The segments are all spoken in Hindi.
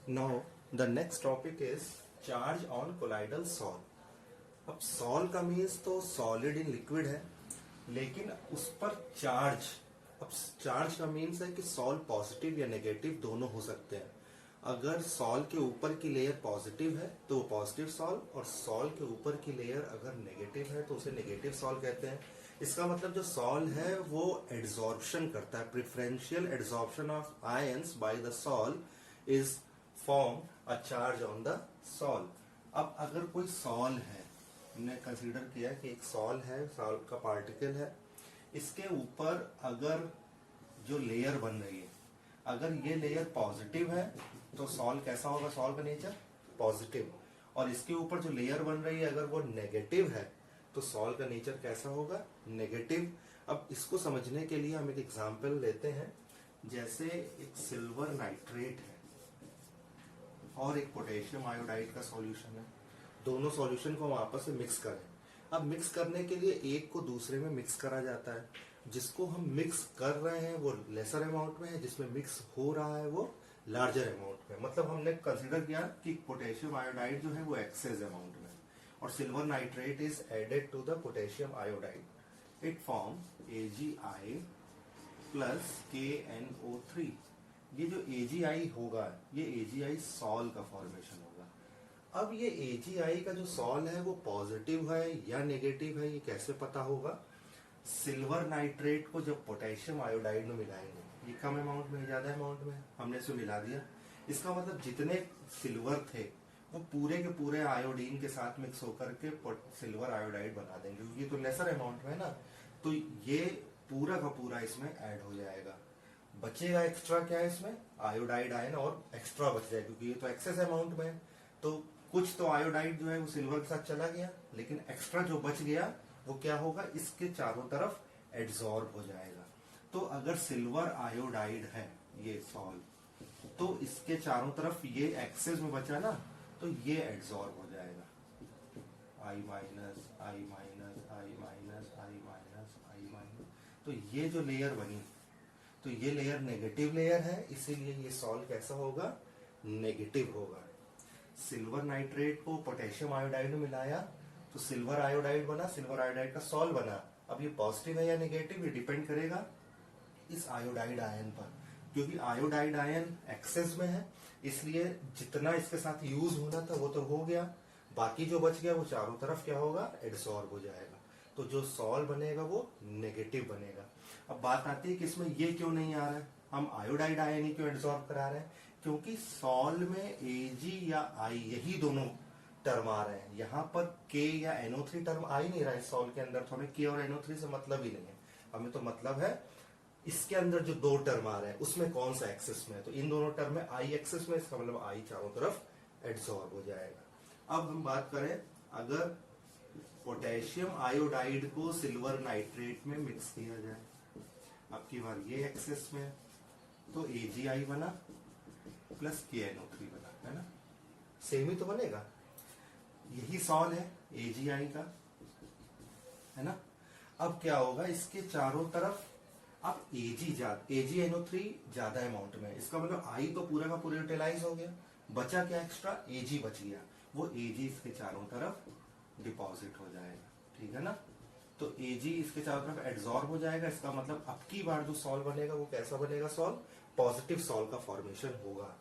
Now the next topic is charge on colloidal sol. अब सॉल का मीन्स तो सॉलिड इन लिक्विड है, लेकिन उस पर चार्ज। अब चार्ज का मीन्स है कि सॉल पॉजिटिव या नेगेटिव दोनों हो सकते हैं। अगर सॉल के ऊपर की लेयर पॉजिटिव है तो वो पॉजिटिव सॉल, और सॉल के ऊपर की लेयर अगर नेगेटिव है तो उसे नेगेटिव सॉल कहते हैं। इसका मतलब जो सॉल है वो एड्सॉर्प्शन करता है, preferential adsorption of ions by the sol is form a charge on the sol. अब अगर कोई सॉल है, हमने कंसीडर किया कि एक सॉल है, सॉल का पार्टिकल है, इसके ऊपर अगर जो लेयर बन रही है, अगर ये लेयर पॉजिटिव है तो सॉल कैसा होगा, सॉल का नेचर पॉजिटिव। और इसके ऊपर जो लेयर बन रही है अगर वो नेगेटिव है तो सॉल का नेचर कैसा होगा, नेगेटिव। अब इसको समझने के लिए हम एक एग्जांपल लेते हैं। जैसे एक सिल्वर नाइट्रेट है और एक पोटेशियम आयोडाइड का सॉल्यूशन है, दोनों सॉल्यूशन को हम आपस में मिक्स करें। अब मिक्स करने के लिए एक को दूसरे में मिक्स करा जाता है। जिसको हम मिक्स कर रहे हैं वो लेसर अमाउंट में है, जिसमें मिक्स हो रहा है वो लार्जर अमाउंट में। मतलब हमने कंसीडर किया कि पोटेशियम आयोडाइड जो है वो एक्सेस अमाउंट में, और silver nitrate is added to the potassium iodide. It form AgI plus KNO3। ये जो AgI होगा, ये AgI सॉल का फॉर्मेशन होगा। अब ये AgI का जो सॉल है वो पॉजिटिव है या नेगेटिव है, ये कैसे पता होगा। सिल्वर नाइट्रेट को जब पोटेशियम आयोडाइड में मिलाएंगे, ये कम अमाउंट में, ज्यादा अमाउंट में, हमने इसे मिला दिया। इसका मतलब जितने सिल्वर थे वो पूरे के पूरे आयोडीन के साथ मिक्स होकर के सिल्वर आयोडाइड बना देंगे, क्योंकि ये तो लेसर अमाउंट में है ना। तो ये पूरा का पूरा इसमें ऐड हो जाएगा। बचेगा एक्स्ट्रा क्या है इसमें, आयोडाइड आयन और एक्स्ट्रा बच जाए, क्योंकि ये तो एक्सेस अमाउंट में है। तो कुछ तो आयोडाइड जो है वो सिल्वर के साथ चला गया, लेकिन एक्स्ट्रा जो बच गया वो क्या होगा, इसके चारों तरफ एड्सॉर्ब हो जाएगा। तो अगर सिल्वर आयोडाइड है ये सॉल, तो इसके चारों तरफ ये एक्सेस में बचा ना, तो ये एड्सॉर्ब हो जाएगा। I minus, I minus, I minus, I minus, I minus. तो ये जो लेयर बनी, तो ये लेयर नेगेटिव लेयर है, इसीलिए ये सॉल कैसा होगा, नेगेटिव होगा। सिल्वर नाइट्रेट को पोटेशियम आयोडाइड में मिलाया तो सिल्वर आयोडाइड बना, सिल्वर आयोडाइड का सॉल बना। अब ये पॉजिटिव है या नेगेटिव, ये डिपेंड करेगा इस आयोडाइड आयन पर, क्योंकि आयोडाइड आयन एक्सेस में है, इसलिए जितना इसके साथ यूज होना था वो तो हो गया, बाकी जो बच गया वो चारों तरफ क्या होगा, एड्सॉर्ब हो जाएगा। तो जो सॉल बनेगा वो नेगेटिव बनेगा। अब बात आती है कि इसमें ये क्यों नहीं आ रहा है, हम आयोडाइड आयन ही क्यों एड्सॉर्ब करा रहे हैं, क्योंकि सॉल में Ag या I यही दोनों टर्म आ रहे हैं। यहाँ पर K या NO3 टर्म आ ही नहीं रहा है सॉल के अंदर, तो हमें K और NO3 से मतलब ही नहीं है। हमें तो मतलब है इसके अंदर जो दो टर्म आ रहे हैं उसमें कौन सा एक्सेस में है। तो इन दोनों टर्म में I एक्सेस में, इसका मतलब I चारों तरफ एड्सॉर्ब हो जाएगा। अब हम बात करें, अगर पोटेशियम आयोडाइड को सिल्वर नाइट्रेट में मिक्स किया जाए, अब की बार ये एक्सेस में, तो AgI बना प्लस KNO3 बना, है ना, सेम ही तो बनेगा। यही सॉल है AgI का, है ना। अब क्या होगा, इसके चारों तरफ अब AgNO3 ज्यादा अमाउंट में, इसका मतलब I तो पूरा का पूरा यूटिलाइज हो गया, बचा क्या एक्स्ट्रा, Ag बच गया। वो Ag इसके चारों तरफ डिपॉजिट हो जाएगा, ठीक है ना। तो Ag इसके चारों तरफ एड्सॉर्ब हो जाएगा। इसका मतलब अब की बार जो सॉल बनेगा वो कैसा बनेगा, सॉल पॉजिटिव सॉल का फॉर्मेशन होगा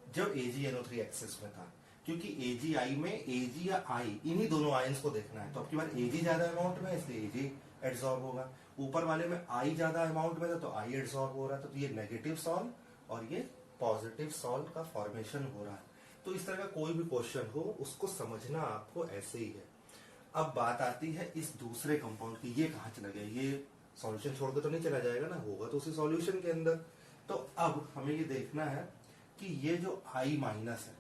जब AgNO3 एक्सेस में था, क्योंकि AgI में Ag या I इन्हीं दोनों आयंस को देखना है। तो अब की बार Ag ज्यादा अमाउंट में है, इसलिए Ag एड्सॉर्ब होगा। ऊपर वाले में I ज्यादा अमाउंट में था तो I एड्सॉर्ब हो रहा था। तो ये नेगेटिव सॉल और ये पॉजिटिव सॉल का फॉर्मेशन हो रहा है। तो इस तरह का कोई भी क्वेश्चन हो उसको समझना आपको ऐसे ही है। अब बात आती है इस दूसरे कंपाउंड की, ये कहाँ चला गया, ये सॉल्यूशन छोड़कर तो नहीं चला जाएगा ना, होगा तो उसी सॉल्यूशन के अंदर। तो अब हमें ये देखना है कि ये जो I माइनस है,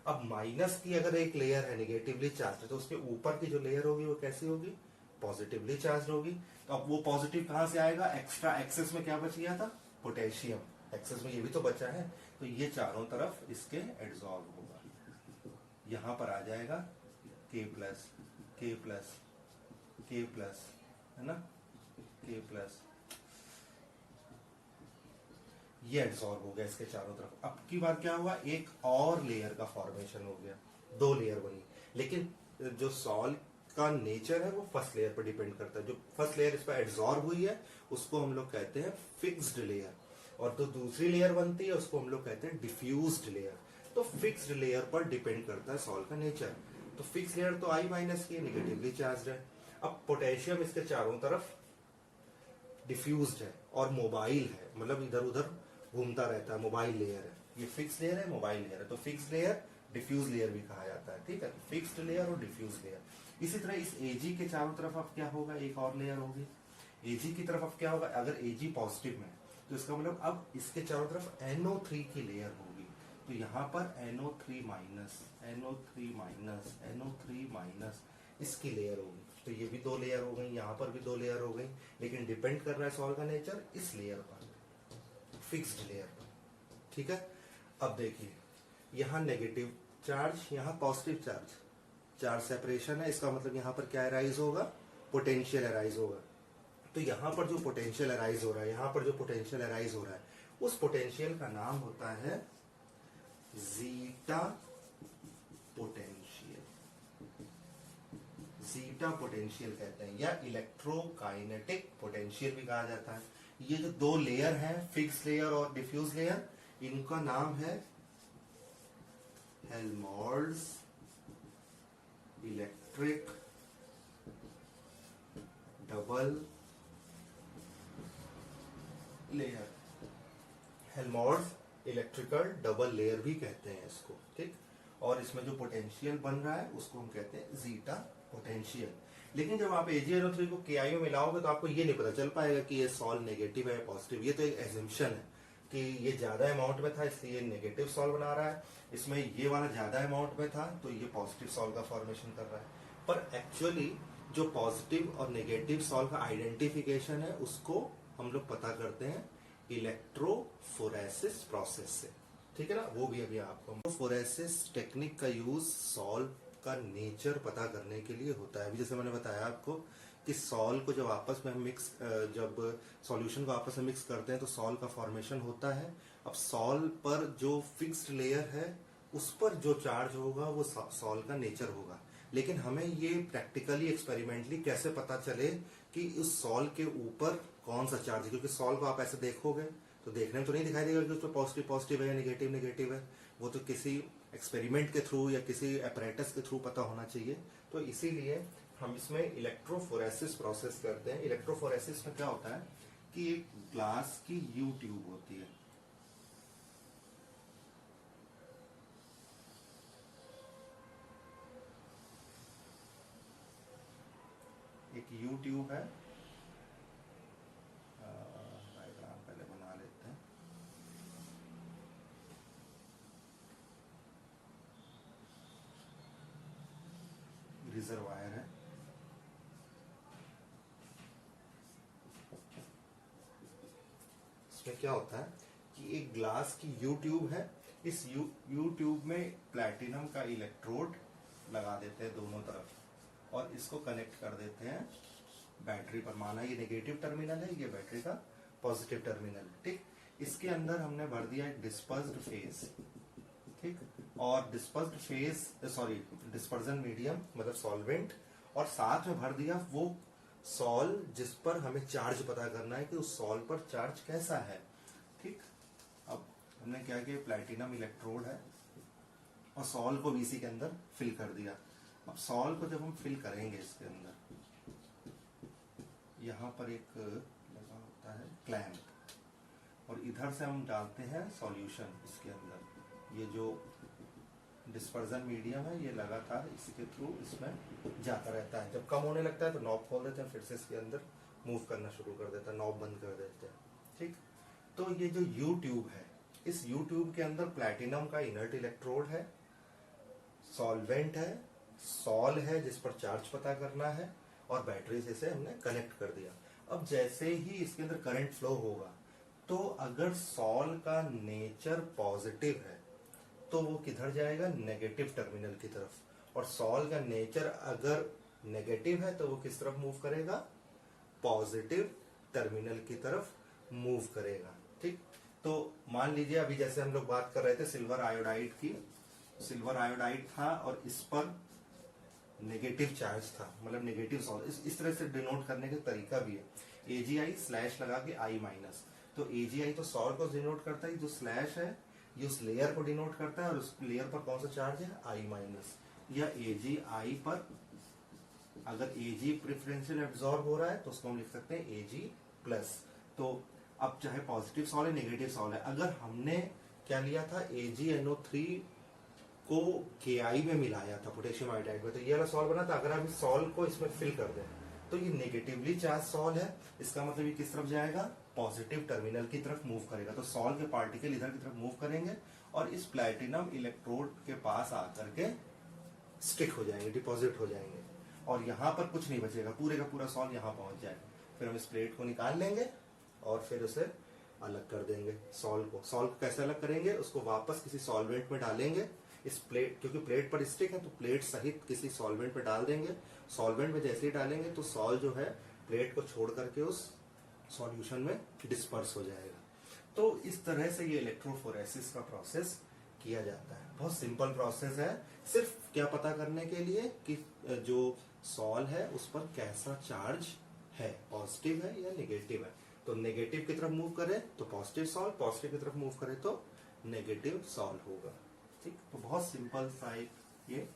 अब माइनस की अगर एक लेयर है नेगेटिवली चार्ज, तो उसके ऊपर की जो लेयर होगी वो कैसी होगी, पॉजिटिवली चार्ज होगी। तो अब वो पॉजिटिव कहां से आएगा, एक्स्ट्रा एक्सेस में क्या बच गया था, पोटेशियम, एक्सेस में ये भी तो बचा है। तो ये चारों तरफ इसके एड्सॉर्ब होगा, यहां पर आ जाएगा K plus, K plus, K plus, है ना, K प्लस। ये एड्सॉर्ब हो गया इसके चारों तरफ। अब की बार क्या हुआ, एक और लेयर का फॉर्मेशन हो गया, 2 लेयर बनी। लेकिन जो सॉल्ट का नेचर है वो फर्स्ट लेयर पर डिपेंड करता है। जो फर्स्ट लेयर इस पर एड्सॉर्ब हुई है उसको हम लोग कहते हैं फिक्स्ड लेयर, और जो दूसरी लेयर बनती है उसको हम लोग कहते हैं डिफ्यूज्ड लेयर। तो फिक्स्ड लेयर पर डिपेंड करता है सॉल्ट का नेचर। तो फिक्स लेयर तो I- की निगेटिवली चार्ज है। अब पोटेशियम इसके चारों तरफ डिफ्यूज्ड है और मोबाइल है, मतलब इधर उधर घूमता रहता है, मोबाइल लेयर है। ये फिक्स लेयर है, मोबाइल लेयर है। तो फिक्स लेयर डिफ्यूज लेयर भी कहा जाता है, ठीक है। फिक्स्ड लेयर और डिफ्यूज लेयर। इसी तरह इस Ag के चारों तरफ अब क्या होगा, एक और लेयर होगी। Ag की तरफ अब क्या होगा, अगर Ag पॉजिटिव में तो इसका मतलब अब इसके चारों तरफ NO3 की लेयर होगी। तो यहाँ पर NO3 minus, NO3 minus, NO3 minus इसकी लेयर होगी। तो ये भी 2 लेयर हो गई, यहाँ पर भी 2 लेयर हो गई। लेकिन डिपेंड कर रहा है सॉल्ट का नेचर इस लेयर पर, फिक्स्ड लेयर पर, ठीक है। अब देखिए यहाँ नेगेटिव चार्ज, यहाँ पॉजिटिव चार्ज, चार्ज सेपरेशन है। इसका मतलब यहाँ पर क्या अराइज होगा, पोटेंशियल अराइज होगा। तो यहाँ पर जो पोटेंशियल अराइज हो रहा है, यहाँ पर जो पोटेंशियल अराइज हो रहा है, उस पोटेंशियल का नाम होता है जीटा पोटेंशियल। जीटा पोटेंशियल कहते हैं, या इलेक्ट्रोकाइनेटिक पोटेंशियल भी कहा जाता है। ये जो 2 लेयर हैं, फिक्स लेयर और डिफ्यूज लेयर, इनका नाम है Helmholtz electric double layer. Helmholtz electrical double layer भी कहते हैं इसको, ठीक। और इसमें जो पोटेंशियल बन रहा है उसको हम कहते हैं जीटा पोटेंशियल। लेकिन जब आप AgNO3 को KI में मिलाओगे तो आपको ये नहीं पता चल पाएगा कि ये सॉल्ट नेगेटिव है पॉजिटिव। ये तो एक एजम्पशन है कि ये ज्यादा अमाउंट में था इसलिए ये नेगेटिव सॉल्ट बना रहा है, इसमें ये वाला ज्यादा अमाउंट में था तो ये पॉजिटिव सॉल्ट का फॉर्मेशन कर रहा है। पर एक्चुअली जो पॉजिटिव और नेगेटिव सॉल्ट का आइडेंटिफिकेशन है उसको हम लोग पता करते हैं इलेक्ट्रोफोरेसिस प्रोसेस से, ठीक है ना। वो भी अभी आपको फोरेसिस टेक्निक का यूज सॉल्ट का नेचर पता करने के लिए होता है। अभी जैसे मैंने बताया आपको कि सॉल्ट को जब आपस में मिक्स, जब सॉल्यूशन को आपस में मिक्स करते हैं तो सॉल्ट का फॉर्मेशन होता है। अब सॉल्ट पर जो फिक्स्ड लेयर है उस पर जो चार्ज होगा वो सॉल्ट का नेचर होगा। लेकिन हमें ये प्रैक्टिकली एक्सपेरिमेंटली कैसे पता चले कि उस सॉल्ट के ऊपर कौन सा चार्ज है, क्योंकि सॉल्ट को आप ऐसे देखोगे तो देखने में तो नहीं दिखाई देगा कि उस पर पॉजिटिव पॉजिटिव है या नेगेटिव नेगेटिव है। वो तो किसी एक्सपेरिमेंट के थ्रू या किसी अपैरेटस के थ्रू पता होना चाहिए। तो इसीलिए हम इसमें इलेक्ट्रोफोरेसिस प्रोसेस करते हैं। इलेक्ट्रोफोरेसिस में क्या होता है कि एक ग्लास की यू ट्यूब होती है, एक यू ट्यूब है, डायग्राम पहले बना लेते हैं। रिजर्वायर है, इसमें क्या होता है कि एक ग्लास की यू ट्यूब है। इस यू ट्यूब में प्लैटिनम का इलेक्ट्रोड लगा देते हैं दोनों तरफ और इसको कनेक्ट कर देते हैं बैटरी पर। माना ये नेगेटिव टर्मिनल है, ये बैटरी का पॉजिटिव टर्मिनल, ठीक। इसके अंदर हमने भर दिया एक डिस्पर्स्ड फेज, ठीक, और डिस्पर्स्ड फेज डिस्पर्जन मीडियम मतलब सॉल्वेंट, और साथ में भर दिया वो सॉल जिस पर हमें चार्ज पता करना है कि उस सॉल पर चार्ज कैसा है, ठीक। अब हमने क्या किया, प्लैटिनम इलेक्ट्रोड है और सॉल को भी इसी के अंदर फिल कर दिया। अब सॉल को जब हम फिल करेंगे इसके अंदर, यहाँ पर एक लगा होता है क्लैंप और इधर से हम डालते हैं सॉल्यूशन इसके अंदर। ये जो डिस्पर्जन मीडियम है ये लगातार इसके थ्रू इसमें जाता रहता है। जब कम होने लगता है तो नॉब खोल देते हैं, फिर से इसके अंदर मूव करना शुरू कर देता है, नॉब बंद कर देते हैं, ठीक। तो ये जो यू ट्यूब है, इस यू ट्यूब के अंदर प्लैटिनम का इनर्ट इलेक्ट्रोड है, सॉल्वेंट है, सॉल है जिस पर चार्ज पता करना है, और बैटरी से इसे हमने कनेक्ट कर दिया। अब जैसे ही इसके अंदर करंट फ्लो होगा तो अगर सॉल का नेचर पॉजिटिव है तो वो किधर जाएगा, नेगेटिव टर्मिनल की तरफ। और सॉल का नेचर अगर नेगेटिव है तो वो किस तरफ मूव करेगा, पॉजिटिव टर्मिनल की तरफ मूव करेगा, ठीक। तो मान लीजिए अभी जैसे हम लोग बात कर रहे थे सिल्वर आयोडाइड की, सिल्वर आयोडाइड था और इस पर नेगेटिव चार्ज था, मतलब नेगेटिव सॉल्व। इस तरह से डिनोट करने का तरीका भी है, AgI स्लैश लगा के I माइनस। तो AgI तो सॉल्व को डिनोट करता है, जो स्लैश है ये उस लेयर को डिनोट करता है, और उस लेयर पर कौन सा चार्ज है, I माइनस। या AgI पर अगर Ag प्रेफरेंशियल एब्जॉर्ब हो रहा है तो उसको हम लिख सकते हैं Ag प्लस। तो अब चाहे पॉजिटिव सॉल्व है नेगेटिव सॉल्व है, अगर हमने क्या लिया था AgNO3 को KI में मिलाया था पोटेशियम आयोडाइड में, तो ये वाला सॉल्व बना था। अगर आप इस सॉल्व को इसमें फिल कर दें तो ये नेगेटिवली चार्ज सॉल्व है, इसका मतलब ये किस तरफ जाएगा, पॉजिटिव टर्मिनल की तरफ मूव करेगा। तो सॉल्व के पार्टिकल इधर की तरफ मूव करेंगे और इस प्लैटिनम इलेक्ट्रोड के पास आकर के स्टिक हो जाएंगे, डिपॉजिट हो जाएंगे, और यहाँ पर कुछ नहीं बचेगा, पूरे का पूरा सॉल्व यहाँ पहुंच जाएगा। फिर हम इस प्लेट को निकाल लेंगे और फिर उसे अलग कर देंगे। सॉल्व को कैसे अलग करेंगे, उसको वापस किसी सॉल्वेंट में डालेंगे, इस प्लेट, क्योंकि प्लेट पर स्टिक है तो प्लेट सहित किसी सॉल्वेंट में डाल देंगे। सॉल्वेंट में जैसे ही डालेंगे तो सॉल्व जो है प्लेट को छोड़ करके उस सॉल्यूशन में डिस्पर्स हो जाएगा। तो इस तरह से ये इलेक्ट्रोफोरेसिस का प्रोसेस किया जाता है। बहुत सिंपल प्रोसेस है, सिर्फ क्या पता करने के लिए कि जो सॉल्व है उस पर कैसा चार्ज है, पॉजिटिव है या नेगेटिव है। तो नेगेटिव की तरफ मूव करे तो पॉजिटिव सॉल्व, पॉजिटिव की तरफ मूव करे तो नेगेटिव सॉल्व होगा। ठीक, तो बहुत सिंपल सा ये